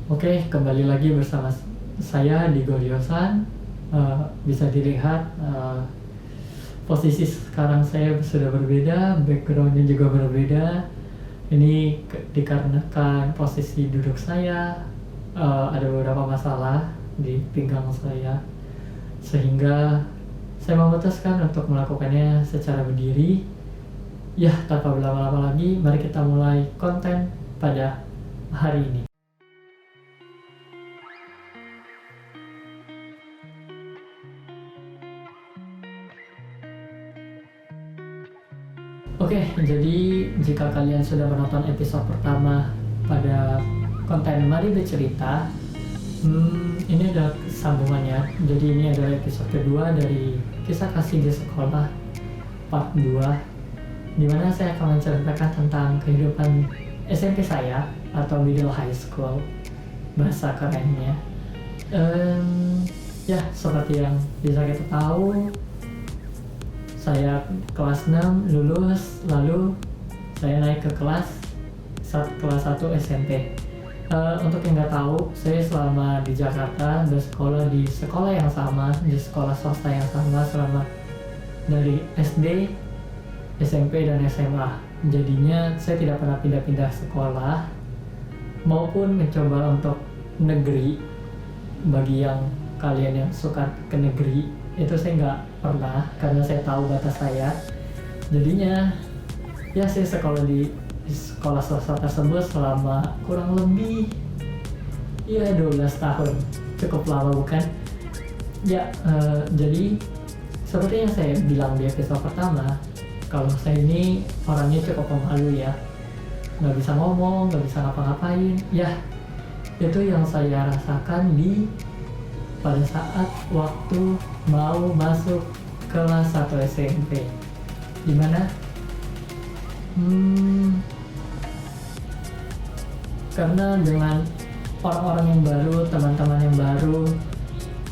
Oke, kembali lagi bersama saya di Goryosan. Bisa dilihat posisi sekarang saya sudah berbeda, backgroundnya juga berbeda. Ini dikarenakan posisi duduk saya ada beberapa masalah di pinggang saya, sehingga saya memutuskan untuk melakukannya secara berdiri. Ya, tanpa berlama-lama lagi, mari kita mulai konten pada hari ini. Oke, jadi jika kalian sudah menonton episode pertama pada konten Mari Bercerita, ini adalah sambungannya. Jadi ini adalah episode kedua dari Kisah Kasih di Sekolah part 2, di mana saya akan menceritakan tentang kehidupan SMP saya atau middle high school, bahasa kerennya. Ya, seperti yang bisa kita tahu, saya kelas 6 lulus, lalu saya naik ke kelas 1 SMP. Untuk yang nggak tahu, saya selama di Jakarta bersekolah di sekolah yang sama, di sekolah swasta yang sama selama dari SD, SMP, dan SMA. Jadinya saya tidak pernah pindah-pindah sekolah maupun mencoba untuk negeri. Bagi yang kalian yang suka ke negeri, itu saya nggak pernah, karena saya tahu batas saya. Jadinya ya saya sekolah di sekolah swasta tersebut selama kurang lebih 12 tahun. Cukup lama bukan? Ya, jadi seperti yang saya bilang di episode pertama, kalau saya ini orangnya cukup pemalu ya, nggak bisa ngomong, nggak bisa ngapa-ngapain. Ya, itu yang saya rasakan pada saat waktu mau masuk kelas 1 SMP, dimana karena dengan orang-orang yang baru, teman-teman yang baru,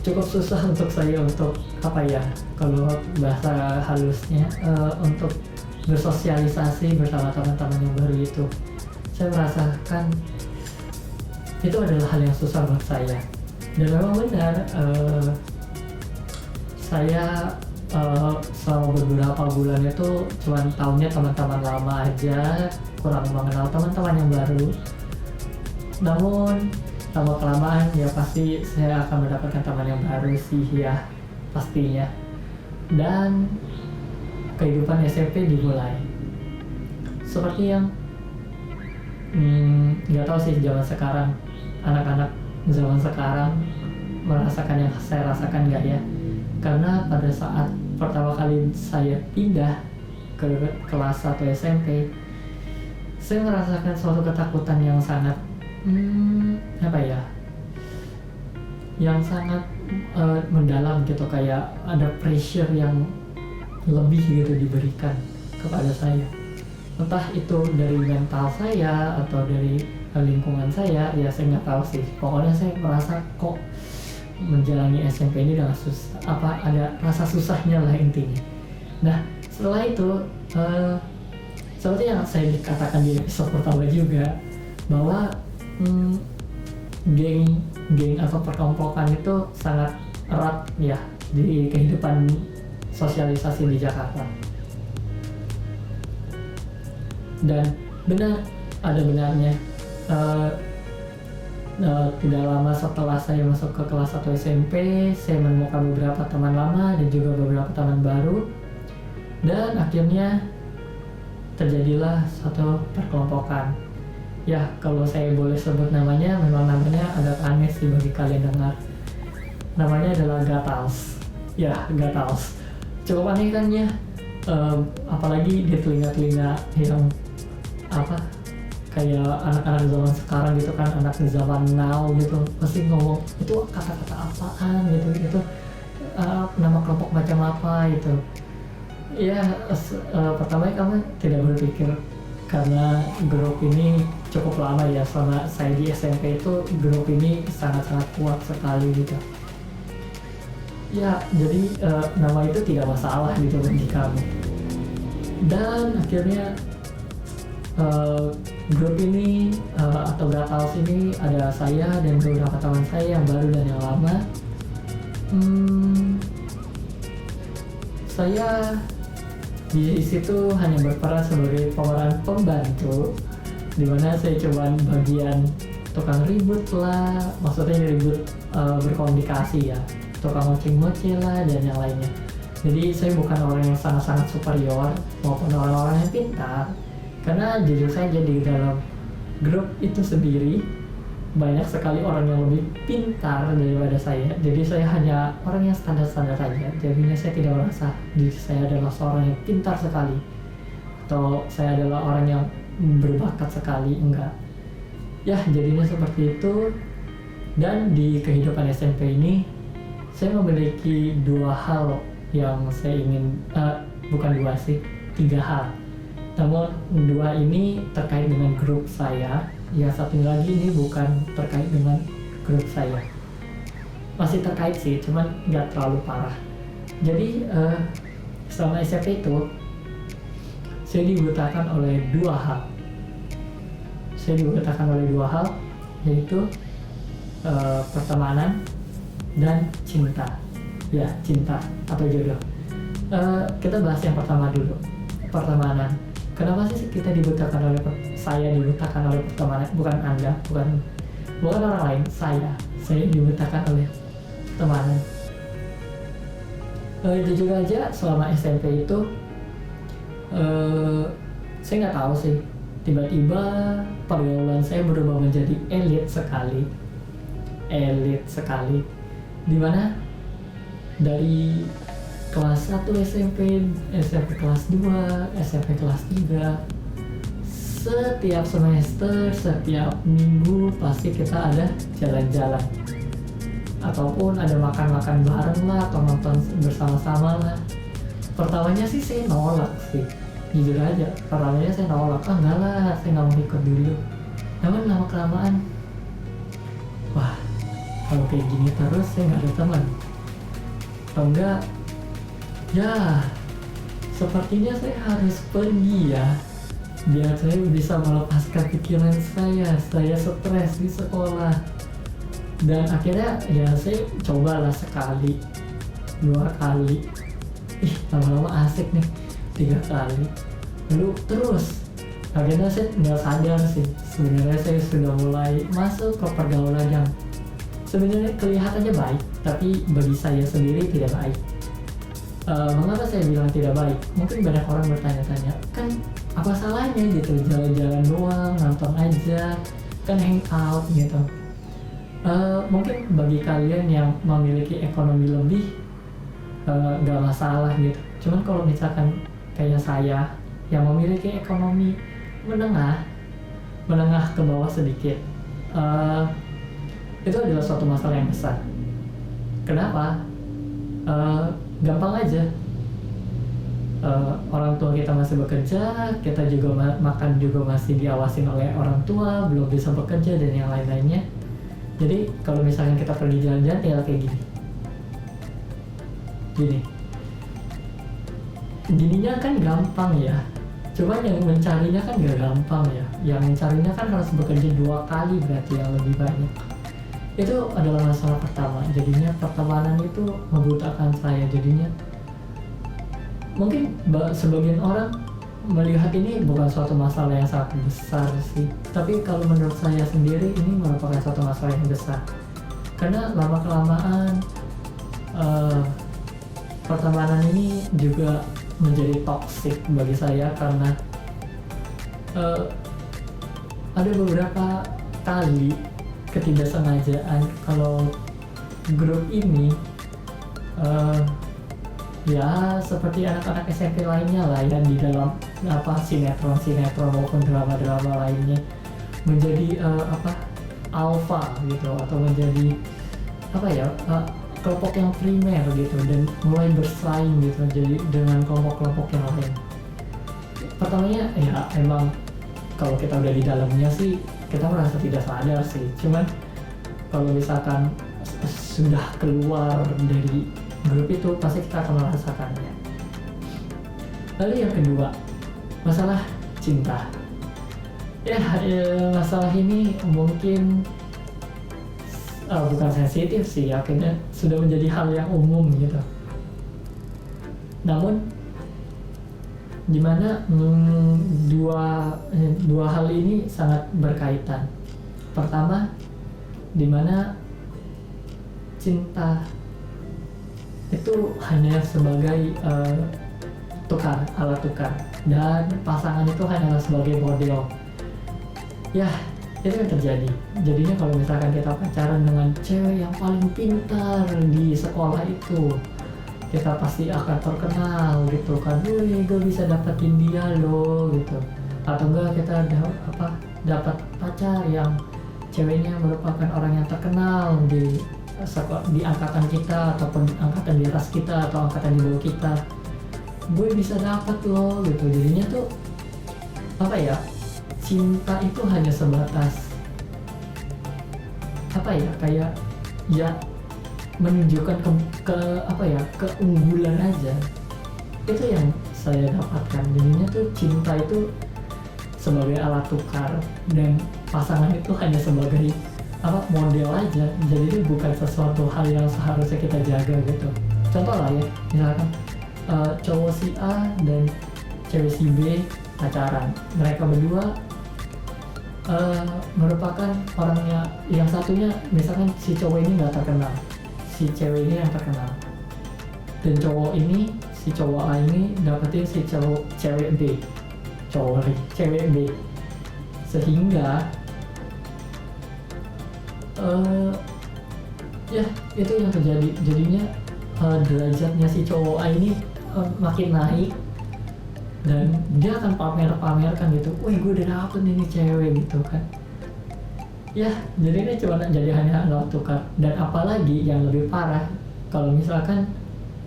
cukup susah untuk saya untuk kalau bahasa halusnya, untuk bersosialisasi bersama teman-teman yang baru itu. Saya merasakan itu adalah hal yang susah buat saya. Dan memang benar, saya selama beberapa bulan itu cuma tahunya teman-teman lama aja, kurang mengenal teman-teman yang baru. Namun lama kelamaan ya pasti saya akan mendapatkan teman yang baru sih ya, pastinya. Dan kehidupan SMP dimulai. Seperti yang nggak tahu sih zaman sekarang, anak-anak zaman sekarang merasakan yang saya rasakan nggak ya? Karena pada saat pertama kali saya pindah ke kelas 1 SMP, saya merasakan suatu ketakutan yang sangat yang sangat mendalam gitu, kayak ada pressure yang lebih gitu diberikan kepada saya. Entah itu dari mental saya atau dari lingkungan saya, ya saya nggak tahu sih. Pokoknya saya merasa kok menjalani SMP ini dengan ada rasa susahnya lah intinya. Nah, setelah itu seperti yang saya dikatakan di episode pertama juga, bahwa geng atau perkampungan itu sangat erat ya di kehidupan sosialisasi di Jakarta. Dan ada benarnya, tidak lama setelah saya masuk ke kelas 1 SMP, saya menemukan beberapa teman lama dan juga beberapa teman baru, dan akhirnya terjadilah satu perkelompokan. Ya, kalau saya boleh sebut namanya, memang namanya agak aneh sih bagi kalian dengar. Namanya adalah Gatals. Ya, Gatals. Cukup aneh kan ya, apalagi di telinga-telinga yang kayak anak-anak zaman sekarang gitu kan, anak zaman now gitu, pasti ngomong itu kata-kata apaan gitu, itu nama kelompok macam apa gitu. Ya, pertama kami tidak berpikir, karena grup ini cukup lama ya, selama saya di SMP itu grup ini sangat-sangat kuat sekali gitu. Ya, jadi nama itu tidak masalah gitu bagi kami. Dan akhirnya grup ini atau Brattals ini ada saya dan beberapa teman saya yang baru dan yang lama. Saya di situ hanya berperan sebagai pemeran pembantu, dimana saya coba bagian tukang ribut lah, maksudnya ribut berkomunikasi ya, tukang ngoceh-ngoceh lah dan yang lainnya. Jadi saya bukan orang yang sangat-sangat superior maupun orang-orang yang pintar, karena jujur saja di dalam grup itu sendiri banyak sekali orang yang lebih pintar daripada saya. Jadi saya hanya orang yang standar-standar saja. Jadinya saya tidak merasa diri saya adalah seorang yang pintar sekali atau saya adalah orang yang berbakat sekali, enggak. Ya, jadinya seperti itu. Dan di kehidupan SMP ini saya memiliki dua hal yang saya ingin, bukan dua sih, 3 hal. Namun dua ini terkait dengan grup saya, yang satu lagi ini bukan terkait dengan grup saya. Masih terkait sih, cuman nggak terlalu parah. Jadi selama SMP itu saya dibutakan oleh dua hal. Yaitu pertemanan dan cinta. Ya, cinta atau jodoh. Kita bahas yang pertama dulu, pertemanan. Kenapa sih saya dibutakan oleh pertemanan? Bukan Anda, bukan orang lain. Saya dibutakan oleh pertemanan. Jujur aja selama SMP itu saya nggak tahu sih, tiba-tiba pergaulan saya berubah menjadi elit sekali, dimana dari kelas 1 SMP kelas 2, SMP kelas 3, setiap semester, setiap minggu pasti kita ada jalan-jalan ataupun ada makan-makan bareng lah atau nonton bersama-sama lah. Pertamanya sih saya nolak sih, jujur aja, enggak lah, saya nggak mau ikut dulu. Namun lama-kelamaan, wah, kalau kayak gini terus saya nggak ada teman, atau enggak, ya sepertinya saya harus pergi ya, biar saya bisa melepaskan pikiran saya stres di sekolah. Dan akhirnya ya saya cobalah sekali, 2 kali, lama-lama asik nih, 3 kali, lalu terus akhirnya saya nggak sadar sih, sebenarnya saya sudah mulai masuk ke pergaulan yang sebenarnya kelihatannya baik, tapi bagi saya sendiri tidak baik. Mengapa saya bilang tidak baik? Mungkin banyak orang bertanya-tanya, kan apa salahnya gitu, jalan-jalan doang, nonton aja, kan hangout gitu. Mungkin bagi kalian yang memiliki ekonomi lebih nggak masalah gitu. Cuman kalau misalkan kayak saya yang memiliki ekonomi menengah ke bawah sedikit, itu adalah suatu masalah yang besar. Kenapa? Gampang aja. Orang tua kita masih bekerja, kita juga makan juga masih diawasin oleh orang tua, belum bisa bekerja dan yang lain-lainnya. Jadi kalau misalnya kita pergi jalan-jalan ya kayak gininya kan gampang ya, cuman yang mencarinya kan gak gampang ya. Yang mencarinya kan harus bekerja 2 kali, berarti yang lebih banyak. Itu adalah masalah pertama. Jadinya pertemanan itu membutakan saya. Jadinya mungkin sebagian orang melihat ini bukan suatu masalah yang sangat besar sih, tapi kalau menurut saya sendiri ini merupakan suatu masalah yang besar, karena lama-kelamaan pertemanan ini juga menjadi toksik bagi saya, karena ada beberapa kali ketidaksengajaan kalau grup ini ya seperti anak-anak SMP lainnya lah yang di dalam sinetron maupun drama-drama lainnya menjadi alpha gitu, atau menjadi kelompok yang primer gitu, dan mulai bersaing gitu jadi dengan kelompok-kelompok yang lain. Pertamanya ya emang kalau kita udah di dalamnya sih kita merasa tidak sadar sih, cuman kalau misalkan sudah keluar dari grup itu pasti kita akan merasakannya. Lalu yang kedua, masalah cinta. Ya, masalah ini mungkin bukan sensitif sih, akhirnya sudah menjadi hal yang umum gitu. Namun dimana dua hal ini sangat berkaitan. Pertama, dimana cinta itu hanya sebagai alat tukar, dan pasangan itu hanyalah sebagai model. Ya, itu yang terjadi. Jadinya kalau misalkan kita pacaran dengan cewek yang paling pintar di sekolah itu, kita pasti akan terkenal gitu kan. Wih, gue bisa dapetin dia loh gitu. Atau enggak kita dapat pacar yang ceweknya merupakan orang yang terkenal di angkatan kita, ataupun angkatan di atas kita, atau angkatan di bawah kita. Gue bisa dapat loh gitu. Jadinya tuh cinta itu hanya sebatas kayak menunjukkan keunggulan aja. Itu yang saya dapatkan. Jadinya tuh cinta itu sebagai alat tukar, dan pasangan itu hanya sebagai model aja. Jadi itu bukan sesuatu hal yang seharusnya kita jaga gitu. Contoh lah ya, misalkan cowok si A dan cewek si B pacaran. Mereka berdua merupakan orangnya, yang satunya misalkan si cowok ini nggak terkenal, si cewek ini yang terkenal, dan si cowok A ini dapetin si cewek B, cewek B, sehingga ya itu yang terjadi. Jadinya derajatnya si cowok A ini makin naik, dan dia akan pamer-pamerkan gitu, wih gue udah dapet nih cewek gitu kan. Ya, jadi ini cuma hanya alat tukar. Dan apalagi yang lebih parah, kalau misalkan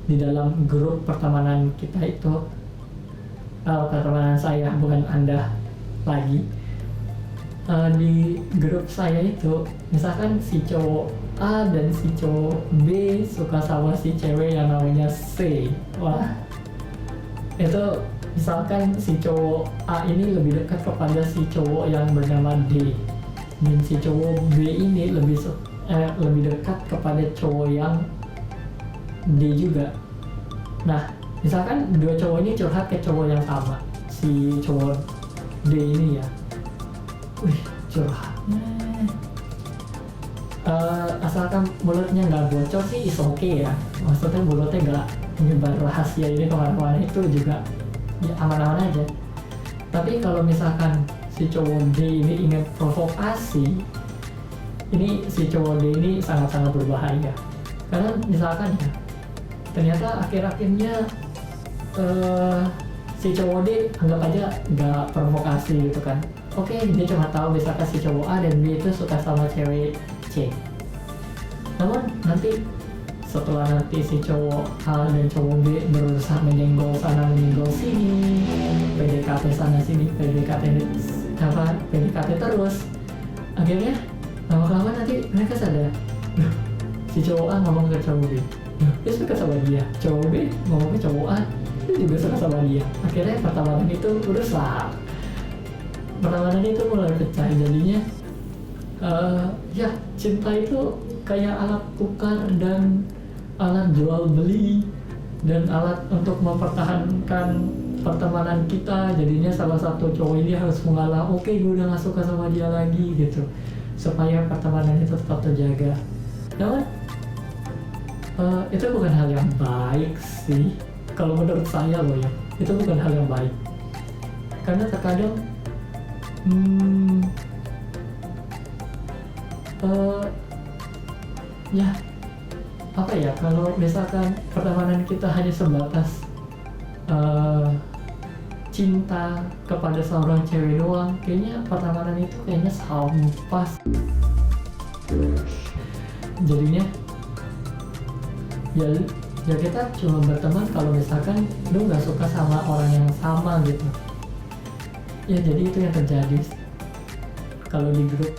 di dalam grup pertemanan kita itu, pertemanan saya, bukan Anda lagi, di grup saya itu misalkan si cowok A dan si cowok B suka sama si cewek yang namanya C. Wah, itu misalkan si cowok A ini lebih dekat kepada si cowok yang bernama D, dan si cowok B ini lebih dekat kepada cowok yang D juga. Nah, misalkan dua cowok ini curhat ke cowok yang sama, si cowok D ini ya, wih curhatnya asalkan mulutnya nggak bocor sih is okay ya. Maksudnya mulutnya nggak menyebar rahasia ini kemana-mana, itu juga ya aman-aman aja. Tapi kalau misalkan si cowok D ini ingin provokasi, ini si cowok D ini sangat-sangat berbahaya. Karena misalkan ya, ternyata akhir-akhirnya si cowok D anggap aja nggak provokasi gitu kan. Oke, dia cuma tahu misalkan si cowok A dan B itu suka sama cewek C. Namun nanti setelah si cowok A dan cowok B berusaha menyenggol sana menyenggol sini, PDKT sana sini, PDKT terus, akhirnya lama-lama nanti mereka sadar, si cowok A ngomong ke cowok B, dia suka sama dia, cowok B ngomong ke cowok A, dia juga suka sama dia. Akhirnya pertemanan itu rusak, pertemanan itu mulai pecah. Jadinya ya cinta itu kayak alat tukar dan alat jual beli, dan alat untuk mempertahankan pertemanan kita. Jadinya salah satu cowok ini harus mengalah, oke gue udah gak suka sama dia lagi gitu, supaya pertemanan itu tetap terjaga. Namun itu bukan hal yang baik sih, kalau menurut saya loh ya, itu bukan hal yang baik. Karena terkadang kalau misalkan pertemanan kita hanya sebatas cinta kepada seorang cewek doang, kayaknya pertemanan itu kayaknya sampah. Jadinya ya kita cuma berteman kalau misalkan lu nggak suka sama orang yang sama gitu. Ya jadi itu yang terjadi kalau di grup.